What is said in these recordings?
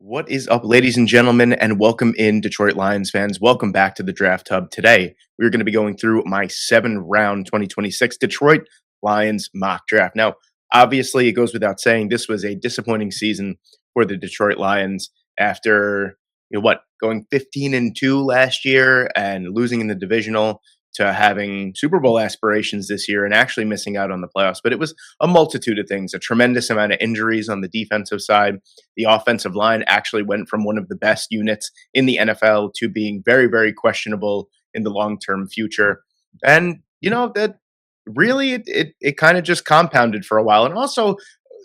What is up, ladies and gentlemen, and welcome in, Detroit Lions fans. Welcome back to the Draft Hub. Today, we're going to be going through my 7 round 2026 Detroit Lions mock draft. Now, obviously, it goes without saying this was a disappointing season for the Detroit Lions after going 15-2 last year and losing in the divisional to having Super Bowl aspirations this year and actually missing out on the playoffs. But it was a multitude of things, a tremendous amount of injuries on the defensive side. The offensive line actually went from one of the best units in the NFL to being very, very questionable in the long term future. And, that really it kind of just compounded for a while. And also,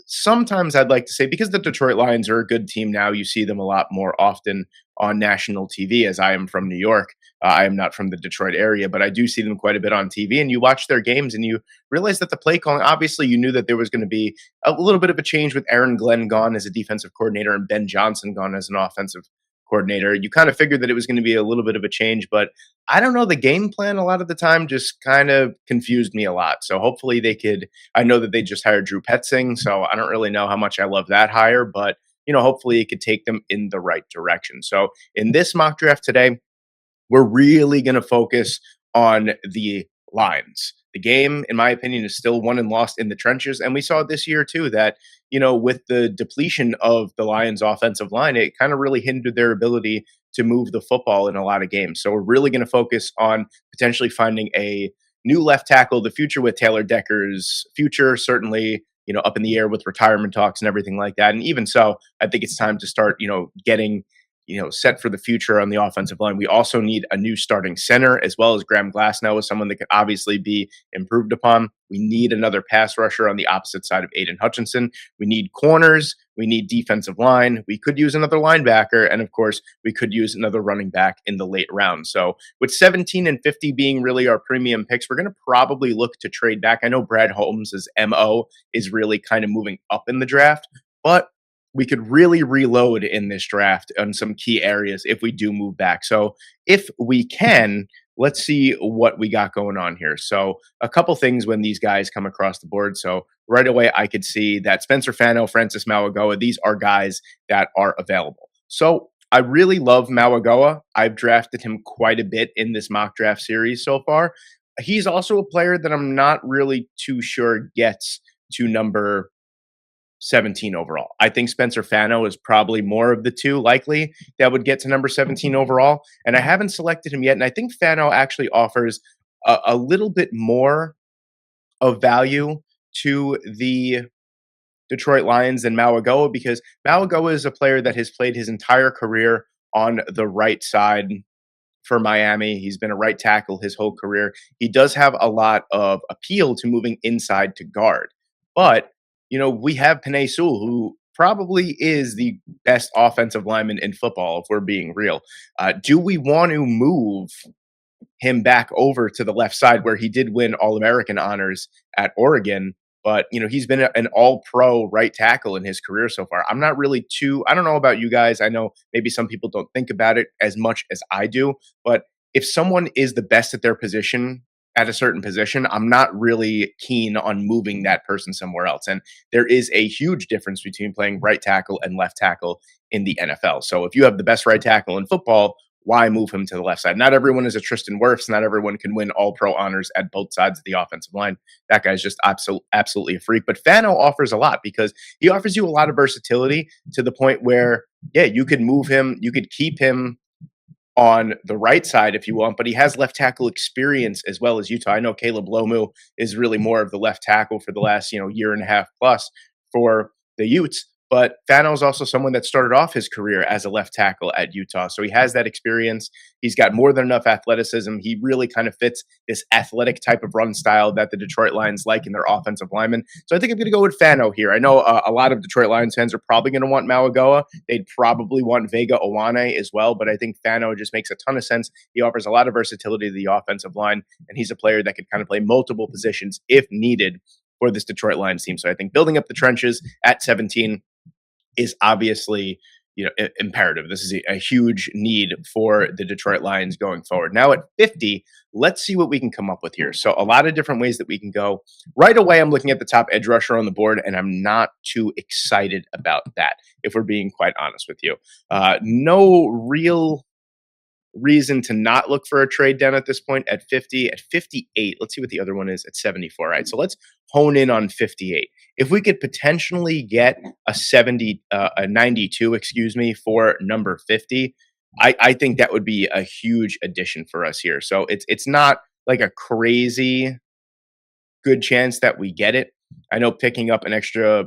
sometimes I'd like to say, because the Detroit Lions are a good team now, you see them a lot more often on national TV, as I am from New York. I am not from the Detroit area, but I do see them quite a bit on TV. And you watch their games and you realize that the play calling, obviously, you knew that there was going to be a little bit of a change with Aaron Glenn gone as a defensive coordinator and Ben Johnson gone as an offensive coordinator. You kind of figured that it was going to be a little bit of a change, but I don't know. The game plan a lot of the time just kind of confused me a lot. So hopefully they could. I know that they just hired Drew Petzing, so I don't really know how much I love that hire, but hopefully it could take them in the right direction. So in this mock draft today, we're really going to focus on the Lions. The game, in my opinion, is still won and lost in the trenches. And we saw this year, too, that, with the depletion of the Lions' offensive line, it kind of really hindered their ability to move the football in a lot of games. So we're really going to focus on potentially finding a new left tackle, the future with Taylor Decker's future, certainly, up in the air with retirement talks and everything like that. And even so, I think it's time to start, getting set for the future on the offensive line. We also need a new starting center, as well as Graham Glasnow is someone that could obviously be improved upon. We need another pass rusher on the opposite side of Aiden Hutchinson. We need corners. We need defensive line. We could use another linebacker. And of course, we could use another running back in the late round. So with 17 and 50 being really our premium picks, we're going to probably look to trade back. I know Brad Holmes' MO is really kind of moving up in the draft, but we could really reload in this draft on some key areas if we do move back. So if we can, let's see what we got going on here. So a couple things when these guys come across the board. So right away, I could see that Spencer Fano, Francis Mauigoa, these are guys that are available. So I really love Mauigoa. I've drafted him quite a bit in this mock draft series so far. He's also a player that I'm not really too sure gets to number 17 overall. I think Spencer Fano is probably more of the two likely that would get to number 17 overall. And I haven't selected him yet. And I think Fano actually offers a little bit more of value to the Detroit Lions than Mauigoa, because Mauigoa is a player that has played his entire career on the right side for Miami. He's been a right tackle his whole career. He does have a lot of appeal to moving inside to guard. But we have Penei Sewell, who probably is the best offensive lineman in football, if we're being real. Do we want to move him back over to the left side, where he did win All-American honors at Oregon? But, he's been an all-pro right tackle in his career so far. I'm not really I don't know about you guys. I know maybe some people don't think about it as much as I do. But if someone is the best at their position, at a certain position, I'm not really keen on moving that person somewhere else. And there is a huge difference between playing right tackle and left tackle in the NFL. So if you have the best right tackle in football, why move him to the left side? Not everyone is a Tristan Wirfs. Not everyone can win all pro honors at both sides of the offensive line. That guy's just absolutely a freak. But Fano offers a lot, because he offers you a lot of versatility to the point where, yeah, you could move him, you could keep him on the right side if you want, but he has left tackle experience as well as Utah. I know Caleb Lomu is really more of the left tackle for the last, year and a half plus for the Utes. But Fano is also someone that started off his career as a left tackle at Utah. So he has that experience. He's got more than enough athleticism. He really kind of fits this athletic type of run style that the Detroit Lions like in their offensive linemen. So I think I'm going to go with Fano here. I know a lot of Detroit Lions fans are probably going to want Mauigoa. They'd probably want Vega Owane as well, but I think Fano just makes a ton of sense. He offers a lot of versatility to the offensive line, and he's a player that could kind of play multiple positions if needed for this Detroit Lions team. So I think building up the trenches at 17 is obviously, imperative. This is a huge need for the Detroit Lions going forward. Now at 50, let's see what we can come up with here. So a lot of different ways that we can go. Right away, I'm looking at the top edge rusher on the board, and I'm not too excited about that, if we're being quite honest with you. No real reason to not look for a trade down at this point at 50. At 58, let's see what the other one is at 74. Right, so let's hone in on 58. If we could potentially get a 92, excuse me, for number 50, I think that would be a huge addition for us here. So it's not like a crazy good chance that we get it. I know picking up an extra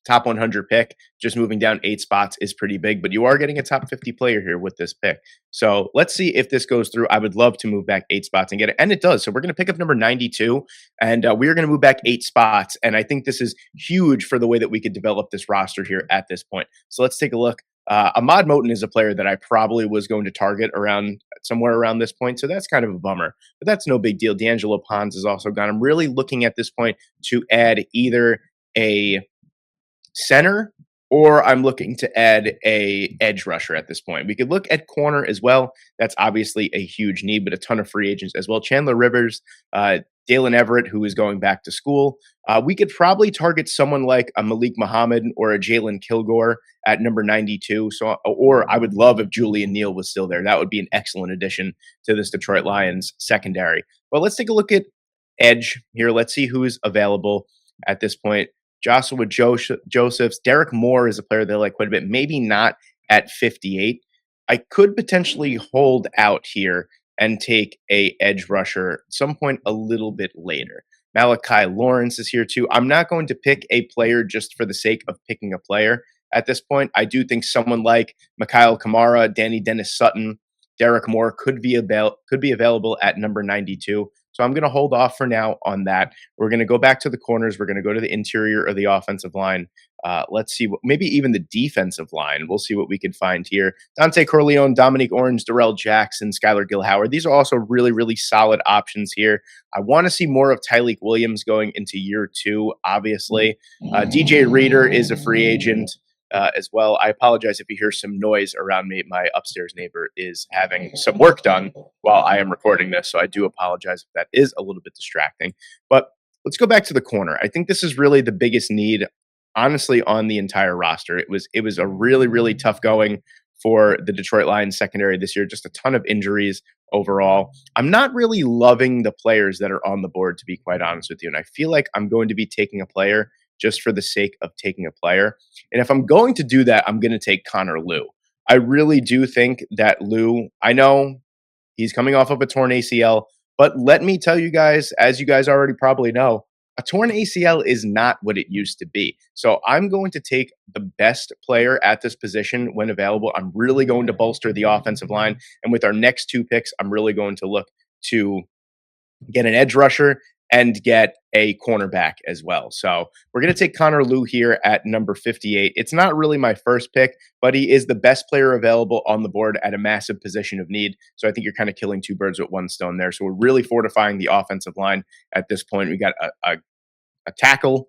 top 100 pick, just moving down 8 spots is pretty big, but you are getting a top 50 player here with this pick. So let's see if this goes through. I would love to move back 8 spots and get it. And it does. So we're going to pick up number 92, and we are going to move back 8 spots. And I think this is huge for the way that we could develop this roster here at this point. So let's take a look. Ahmad Moten is a player that I probably was going to target around somewhere around this point. So that's kind of a bummer, but that's no big deal. D'Angelo Pons is also gone. I'm really looking at this point to add either a center, or I'm looking to add a edge rusher at this point. We could look at corner as well. That's obviously a huge need, but a ton of free agents as well. Chandler Rivers, Dalen Everett, who is going back to school. We could probably target someone like a Malik Muhammad or a Jalen Kilgore at number 92. So, or I would love if Julian Neal was still there. That would be an excellent addition to this Detroit Lions secondary. But let's take a look at edge here. Let's see who is available at this point. Joshua Josephs. Derek Moore is a player that I like quite a bit. Maybe not at 58. I could potentially hold out here and take a edge rusher at some point a little bit later. Malachi Lawrence is here too. I'm not going to pick a player just for the sake of picking a player at this point. I do think someone like Mikhail Kamara, Danny Dennis Sutton, Derek Moore could be available at number 92. So I'm going to hold off for now on that. We're going to go back to the corners. We're going to go to the interior of the offensive line. Let's see, maybe even the defensive line. We'll see what we can find here. Dante Corleone, Dominique Orange, Darrell Jackson, Skylar Gill Howard. These are also really, really solid options here. I want to see more of Tyleek Williams going into year 2, obviously. DJ Reader is a free agent. As well. I apologize if you hear some noise around me. My upstairs neighbor is having some work done while I am recording this, so I do apologize if that is a little bit distracting. But let's go back to the corner. I think this is really the biggest need, honestly, on the entire roster. It was a really, really tough going for the Detroit Lions secondary this year. Just a ton of injuries overall. I'm not really loving the players that are on the board, to be quite honest with you, and I feel like I'm going to be taking a player just for the sake of taking a player. And if I'm going to do that, I'm going to take Connor Lew. I really do think that Lew, I know he's coming off of a torn ACL, but let me tell you guys, as you guys already probably know, a torn ACL is not what it used to be. So I'm going to take the best player at this position when available. I'm really going to bolster the offensive line. And with our next 2 picks, I'm really going to look to get an edge rusher and get a cornerback as well. So we're going to take Connor Lew here at number 58. It's not really my first pick, but he is the best player available on the board at a massive position of need. So I think you're kind of killing 2 birds with 1 stone there. So we're really fortifying the offensive line at this point. We got a tackle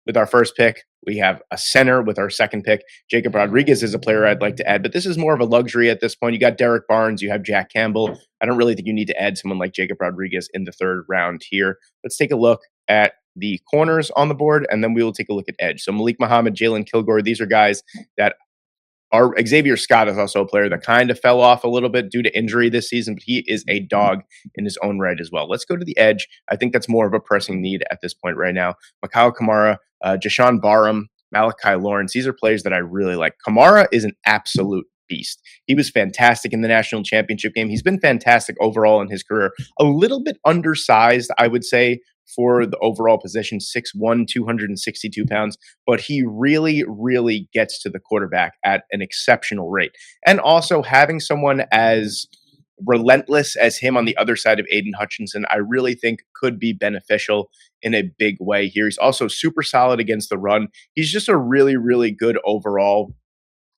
with our first pick. We have a center with our second pick. Jacob Rodriguez is a player I'd like to add, but this is more of a luxury at this point. You got Derek Barnes, you have Jack Campbell. I don't really think you need to add someone like Jacob Rodriguez in the 3rd round here. Let's take a look at the corners on the board, and then we will take a look at edge. So Malik Muhammad, Jalen Kilgore, these are guys that are. Xavier Scott is also a player that kind of fell off a little bit due to injury this season, but he is a dog in his own right as well. Let's go to the edge. I think that's more of a pressing need at this point right now. Mikhail Kamara, Jashawn Barham, Malachi Lawrence. These are players that I really like. Kamara is an absolute beast. He was fantastic in the national championship game. He's been fantastic overall in his career. A little bit undersized, I would say, for the overall position, 6'1", 262 pounds, but he really, really gets to the quarterback at an exceptional rate. And also having someone as relentless as him on the other side of Aiden Hutchinson, I really think could be beneficial in a big way here. He's also super solid against the run. He's just a really, really good overall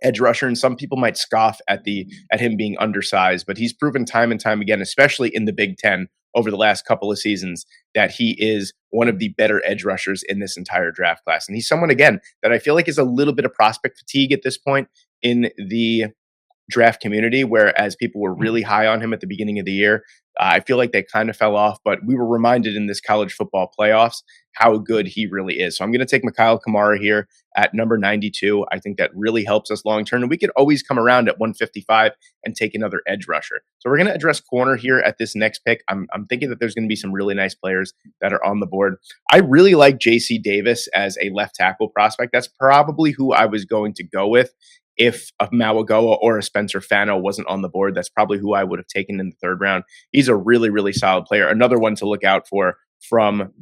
edge rusher, and some people might scoff at him being undersized, but he's proven time and time again, especially in the Big Ten over the last couple of seasons, that he is one of the better edge rushers in this entire draft class. And he's someone again that I feel like is a little bit of prospect fatigue at this point in the draft community, whereas people were really high on him at the beginning of the year. I feel like they kind of fell off, but we were reminded in this college football playoffs how good he really is. So I'm going to take Mikhail Kamara here at number 92. I think that really helps us long term. And we could always come around at 155 and take another edge rusher. So we're going to address corner here at this next pick. I'm thinking that there's going to be some really nice players that are on the board. I really like JC Davis as a left tackle prospect. That's probably who I was going to go with if a Mawagoa or a Spencer Fano wasn't on the board. That's probably who I would have taken in the third round. He's a really, really solid player. Another one to look out for from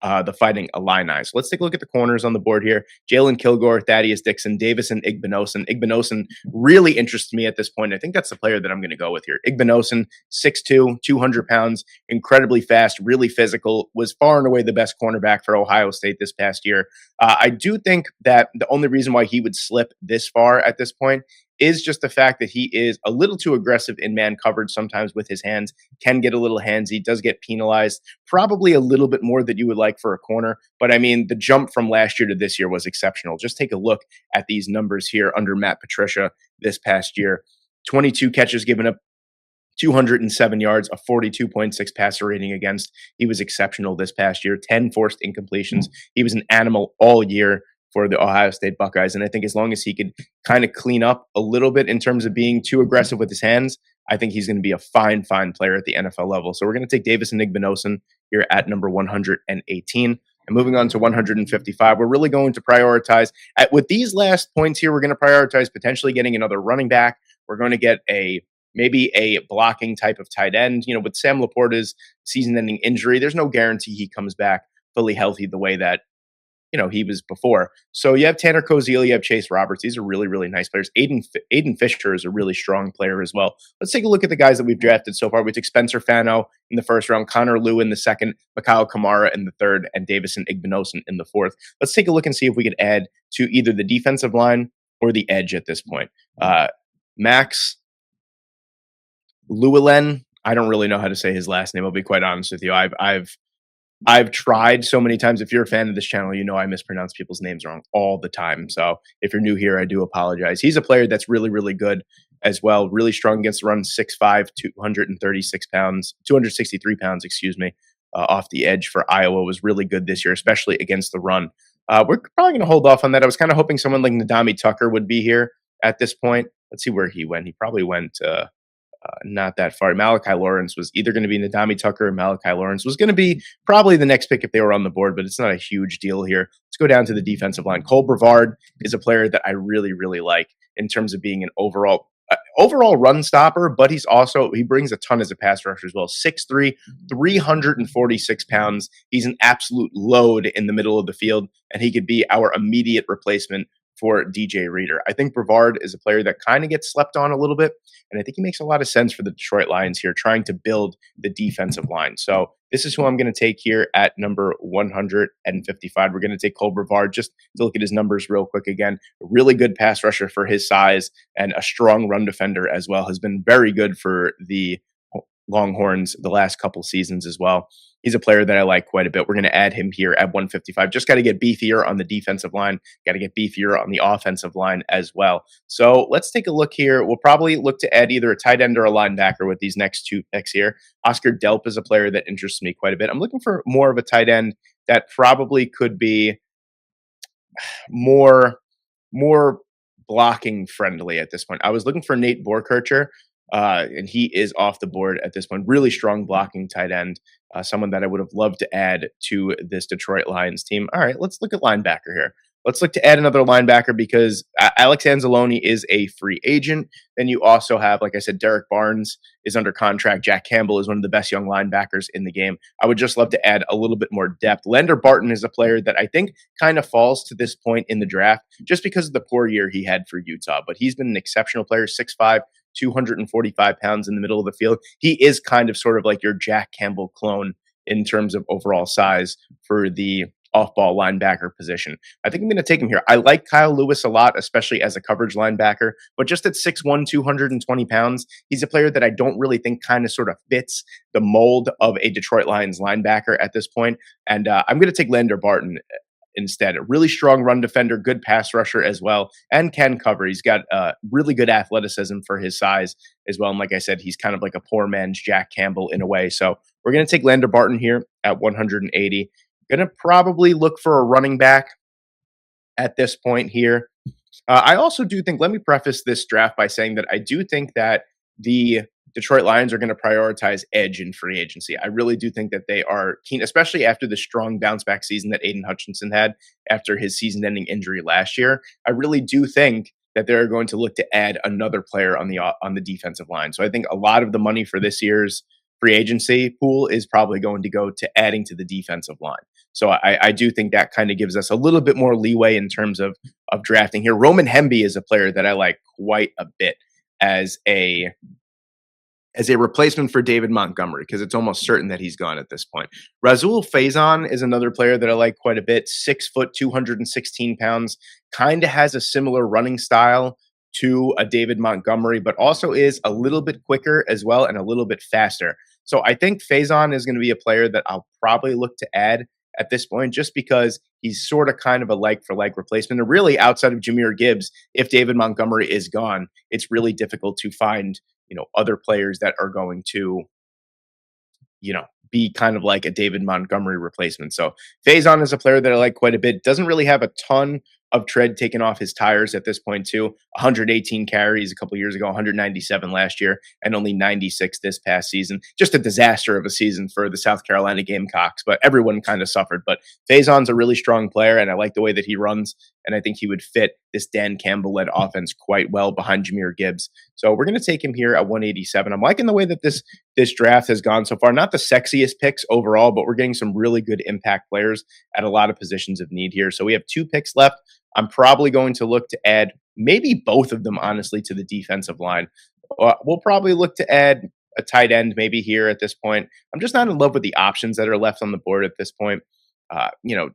the Fighting Illini. So let's take a look at the corners on the board here. Jalen Kilgore, Thaddeus Dixon, Davison Igbinosun. Igbinosun really interests me at this point. I think that's the player that I'm going to go with here. Igbinosun, 6'2", 200 pounds, incredibly fast, really physical, was far and away the best cornerback for Ohio State this past year. I do think that the only reason why he would slip this far at this point is just the fact that he is a little too aggressive in man coverage sometimes with his hands, can get a little handsy, does get penalized, probably a little bit more than you would like for a corner. But I mean, the jump from last year to this year was exceptional. Just take a look at these numbers here under Matt Patricia this past year. 22 catches given up, 207 yards, a 42.6 passer rating against. He was exceptional this past year. 10 forced incompletions. He was an animal all year for the Ohio State Buckeyes. And I think as long as he could kind of clean up a little bit in terms of being too aggressive with his hands, I think he's going to be a fine, fine player at the NFL level. So we're going to take Davison Igbinosun here at number 118. And moving on to 155, we're really going to prioritize, with these last points here, we're going to prioritize potentially getting another running back. We're going to get maybe a blocking type of tight end. You know, with Sam Laporta's season-ending injury, there's no guarantee he comes back fully healthy the way that he was before. So you have Tanner Koziel, you have Chase Roberts. These are really, really nice players. Aiden Fisher is a really strong player as well. Let's take a look at the guys that we've drafted so far. We took Spencer Fano in the first round, Connor Lew in the second, Mikhail Kamara in the third, and Davison Igbinosun in the fourth. Let's take a look and see if we could add to either the defensive line or the edge at this point. Max Llewellyn, I don't really know how to say his last name. I'll be quite honest with you. I've tried so many times. If you're a fan of this channel, you know I mispronounce people's names wrong all the time. So if you're new here, I do apologize. He's a player that's really, really good as well. Really strong against the run, 6'5", 236 pounds, 263 pounds, off the edge for Iowa. Was really good this year, especially against the run. We're probably going to hold off on that. I was kind of hoping someone like Nadami Tucker would be here at this point. Let's see where he went. He probably went not that far. Malachi Lawrence was either going to be Nadami Tucker or Malachi Lawrence was going to be probably the next pick if they were on the board, but it's not a huge deal here. Let's go down to the defensive line. Cole Brevard is a player that I really, really like in terms of being an overall run stopper, but he brings a ton as a pass rusher as well. 6'3", 346 pounds. He's an absolute load in the middle of the field, and he could be our immediate replacement for DJ Reader. I think Brevard is a player that kind of gets slept on a little bit, and I think he makes a lot of sense for the Detroit Lions here, trying to build the defensive line. So this is who I'm going to take here at number 155. We're going to take Cole Brevard. Just to look at his numbers real quick again. A really good pass rusher for his size and a strong run defender as well. Has been very good for the Longhorns the last couple seasons as well. He's a player that I like quite a bit. We're going to add him here at 155. Just got to get beefier on the defensive line. Got to get beefier on the offensive line as well. So let's take a look here. We'll probably look to add either a tight end or a linebacker with these next two picks here. Oscar Delp is a player that interests me quite a bit. I'm looking for more of a tight end that probably could be more blocking friendly at this point. I was looking for Nate Borkircher, and he is off the board at this point. Really strong blocking tight end, someone that I would have loved to add to this Detroit Lions team. All right, let's look at linebacker here. Let's look to add another linebacker because Alex Anzalone is a free agent. Then you also have, like I said, Derek Barnes is under contract. Jack Campbell is one of the best young linebackers in the game. I would just love to add a little bit more depth. Lander Barton is a player that I think kind of falls to this point in the draft just because of the poor year he had for Utah. But he's been an exceptional player, 6'5", 245 pounds in the middle of the field. He is kind of sort of like your Jack Campbell clone in terms of overall size for the off-ball linebacker position. I think I'm going to take him here. I like Kyle Lewis a lot, especially as a coverage linebacker, but just at 6'1", 220 pounds, he's a player that I don't really think kind of sort of fits the mold of a Detroit Lions linebacker at this point. And I'm going to take Lander Barton instead. A really strong run defender, good pass rusher as well, and can cover. He's got really good athleticism for his size as well. And like I said, he's kind of like a poor man's Jack Campbell in a way. So we're going to take Lander Barton here at 180. Going to probably look for a running back at this point here. I also do think, let me preface this draft by saying that I do think that the Detroit Lions are going to prioritize edge in free agency. I really do think that they are keen, especially after the strong bounce back season that Aiden Hutchinson had after his season ending injury last year. I really do think that they're going to look to add another player on the defensive line. So I think a lot of the money for this year's free agency pool is probably going to go to adding to the defensive line. So I do think that kind of gives us a little bit more leeway in terms of drafting here. Roman Hemby is a player that I like quite a bit as a replacement for David Montgomery, because it's almost certain that he's gone at this point. Rasul Faison is another player that I like quite a bit. 6 foot, 216 pounds, kind of has a similar running style to a David Montgomery, but also is a little bit quicker as well and a little bit faster. So I think Faison is going to be a player that I'll probably look to add at this point, just because he's sort of kind of a like for like replacement. And really, outside of Jahmyr Gibbs, if David Montgomery is gone, it's really difficult to find, other players that are going to, be kind of like a David Montgomery replacement. So Faison is a player that I like quite a bit. Doesn't really have a ton of tread taken off his tires at this point too. 118 carries a couple years ago, 197 last year, and only 96 this past season. Just a disaster of a season for the South Carolina Gamecocks, but everyone kind of suffered. But Faison's a really strong player, and I like the way that he runs, and I think he would fit this Dan Campbell-led offense quite well behind Jahmyr Gibbs. So we're going to take him here at 187. I'm liking the way that this draft has gone so far. Not the sexiest picks overall, but we're getting some really good impact players at a lot of positions of need here. So we have 2 picks left. I'm probably going to look to add maybe both of them, honestly, to the defensive line. We'll probably look to add a tight end maybe here at this point. I'm just not in love with the options that are left on the board at this point.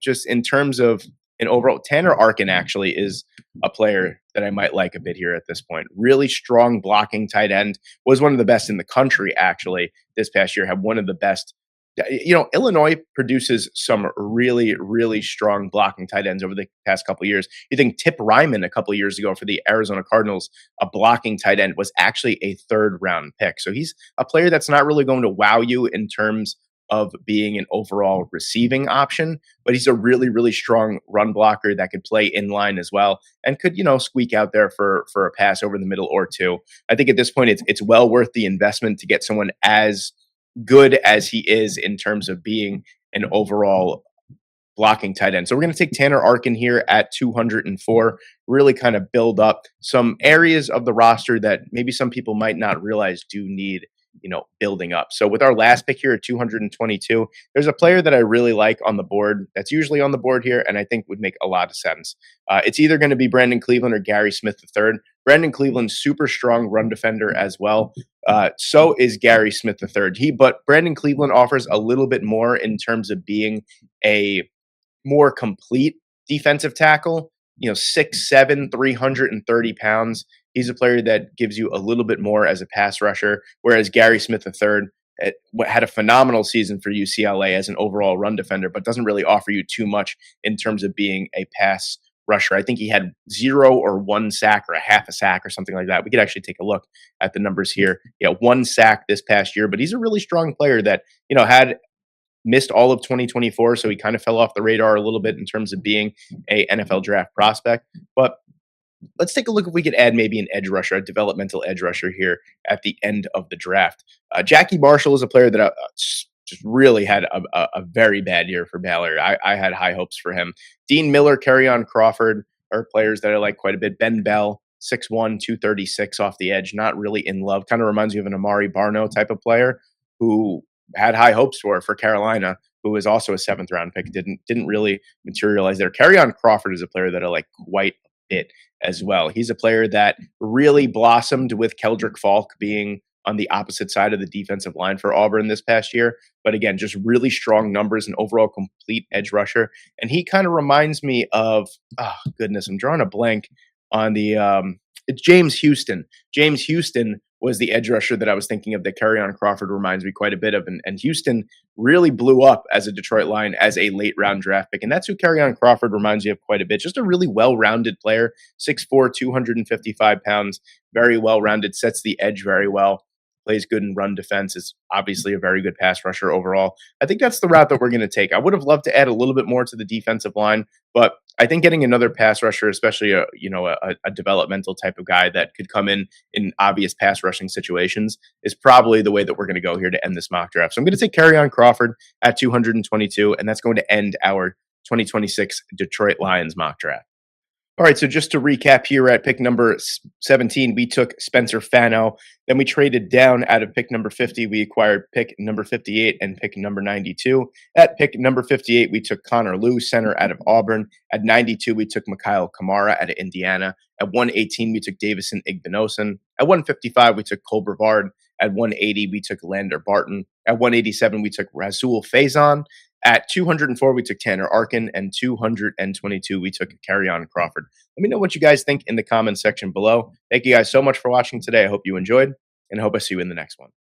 Just in terms of an overall, Tanner Arkin actually is a player that I might like a bit here at this point. Really strong blocking tight end. Was one of the best in the country, actually, this past year. Had one of the best. Illinois produces some really, really strong blocking tight ends over the past couple of years. You think Tip Ryman a couple of years ago for the Arizona Cardinals, a blocking tight end, was actually a 3rd round pick. So he's a player that's not really going to wow you in terms of being an overall receiving option, but he's a really, really strong run blocker that could play in line as well and could, squeak out there for a pass over the middle or two. I think at this point, it's well worth the investment to get someone as good as he is in terms of being an overall blocking tight end. So we're going to take Tanner Arkin here at 204, really kind of build up some areas of the roster that maybe some people might not realize do need, building up. So with our last pick here at 222, there's a player that I really like on the board that's usually on the board here, and I think would make a lot of sense. It's either going to be Brandon Cleveland or Gary Smith III. Brandon Cleveland, super strong run defender as well. So is Gary Smith III. But Brandon Cleveland offers a little bit more in terms of being a more complete defensive tackle. 6'7", 330 pounds. He's a player that gives you a little bit more as a pass rusher, whereas Gary Smith III had a phenomenal season for UCLA as an overall run defender, but doesn't really offer you too much in terms of being a pass rusher. I think he had 0 or 1 sack or a half a sack or something like that. We could actually take a look at the numbers here. 1 sack this past year, but he's a really strong player that, had missed all of 2024. So he kind of fell off the radar a little bit in terms of being a NFL draft prospect. But let's take a look if we could add maybe an edge rusher, a developmental edge rusher here at the end of the draft. Jackie Marshall is a player that just really had a very bad year for Baylor. I had high hopes for him. Dean Miller, Kerryon Crawford are players that I like quite a bit. Ben Bell, 6'1", 236 off the edge, not really in love. Kind of reminds me of an Amari Barno type of player who had high hopes for Carolina, who was also a 7th round pick. Didn't really materialize there. Kerryon Crawford is a player that I like quite a bit as well. He's a player that really blossomed with Keldrick Falk being on the opposite side of the defensive line for Auburn this past year. But again, just really strong numbers and overall complete edge rusher. And he kind of reminds me of, oh goodness, I'm drawing a blank on the it's James Houston. James Houston was the edge rusher that I was thinking of that on Crawford reminds me quite a bit of. And Houston really blew up as a Detroit Lion as a late round draft pick. And that's who on Crawford reminds me of quite a bit. Just a really well rounded player, 6'4, 255 pounds, very well rounded, sets the edge very well, plays good in run defense, is obviously a very good pass rusher overall. I think that's the route that we're going to take. I would have loved to add a little bit more to the defensive line, but I think getting another pass rusher, especially a developmental type of guy that could come in obvious pass rushing situations, is probably the way that we're going to go here to end this mock draft. So I'm going to take on Crawford at 222, and that's going to end our 2026 Detroit Lions mock draft. All right, so just to recap here at pick number 17, we took Spencer Fano. Then we traded down out of pick number 50. We acquired pick number 58 and pick number 92. At pick number 58, we took Connor Lew, center out of Auburn. At 92, we took Mikhail Kamara out of Indiana. At 118, we took Davison Igbinosun. At 155, we took Cole Brevard. At 180, we took Lander Barton. At 187, we took Rasul Faison. At 204, we took Tanner Arkin, and 222, we took on Crawford. Let me know what you guys think in the comments section below. Thank you guys so much for watching today. I hope you enjoyed, and I hope I see you in the next one.